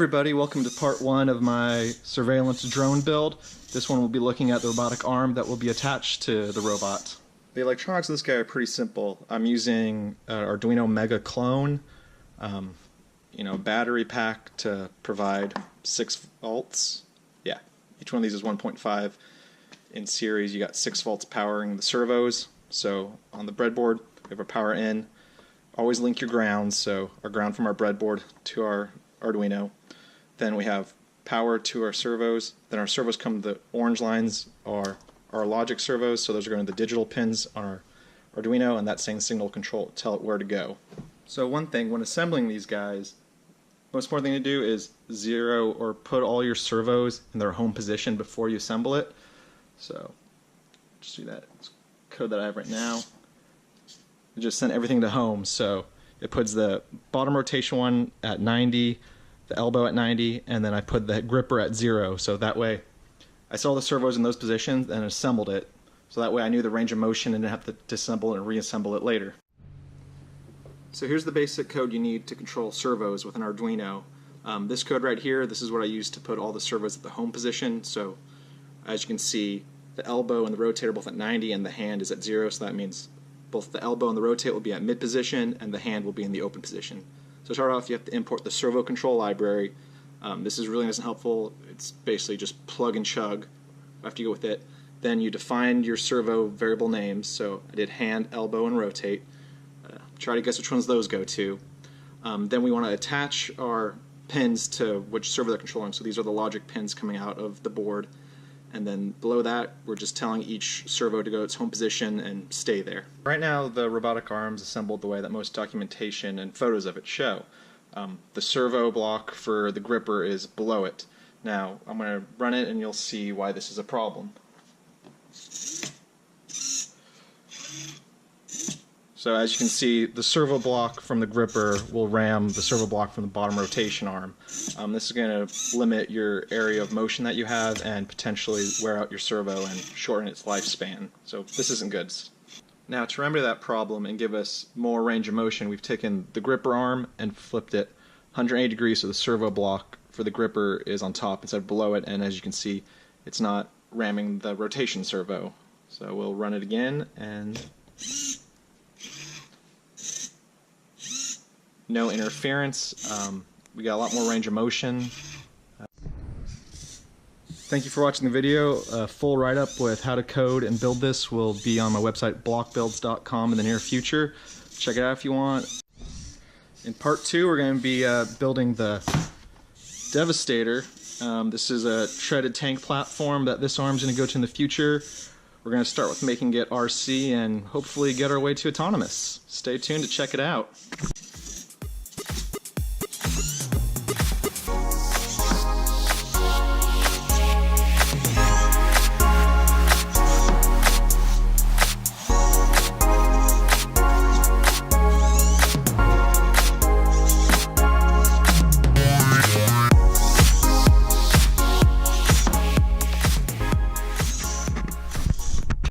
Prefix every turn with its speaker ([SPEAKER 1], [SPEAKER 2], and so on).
[SPEAKER 1] everybody, welcome to part 1 of my surveillance drone build. This one will be looking at the robotic arm that will be attached to the robot. The electronics of this guy are pretty simple. I'm using an Arduino Mega clone, battery pack to provide 6 volts. Yeah, each one of these is 1.5. In series, you got 6 volts powering the servos. So on the breadboard, we have our power in. Always link your grounds, so our ground from our breadboard to our Arduino. Then we have power to our servos. Then our servos come, the orange lines are our logic servos, so those are going to the digital pins on our Arduino, and that's saying signal control, tell it where to go. So one thing, when assembling these guys, most important thing to do is zero or put all your servos in their home position before you assemble it. So just do that. It's code that I have right now. It just sent everything to home, so it puts the bottom rotation one at 90, the elbow at 90, and then I put the gripper at 0, so that way I saw the servos in those positions and assembled it, so that way I knew the range of motion and didn't have to disassemble and reassemble it later. So here's the basic code you need to control servos with an Arduino. This code right here, this is what I use to put all the servos at the home position. So as you can see, the elbow and the rotator are both at 90 and the hand is at 0, so that means both the elbow and the rotate will be at mid position and the hand will be in the open position. So to start off, you have to import the servo control library. This is really nice and helpful. It's basically just plug and chug after you go with it. Then you define your servo variable names. So I did hand, elbow, and rotate. Try to guess which ones those go to. Then we want to attach our pins to which servo they're controlling. So these are the logic pins coming out of the board. And then below that, we're just telling each servo to go to its home position and stay there. Right now, the robotic arm's assembled the way that most documentation and photos of it show. The servo block for the gripper is below it. Now, I'm going to run it and you'll see why this is a problem. So as you can see, the servo block from the gripper will ram the servo block from the bottom rotation arm. This is going to limit your area of motion that you have and potentially wear out your servo and shorten its lifespan. So this isn't good. Now to remedy that problem and give us more range of motion, we've taken the gripper arm and flipped it 180 degrees so the servo block for the gripper is on top instead of below it, and as you can see, it's not ramming the rotation servo. So we'll run it again and no interference. We got a lot more range of motion. Thank you for watching the video. A full write-up with how to code and build this will be on my website blockbuilds.com in the near future. Check it out if you want. In part 2, we're going to be building the Devastator. This is a treaded tank platform that this arm's going to go to in the future. We're going to start with making it RC and hopefully get our way to autonomous. Stay tuned to check it out.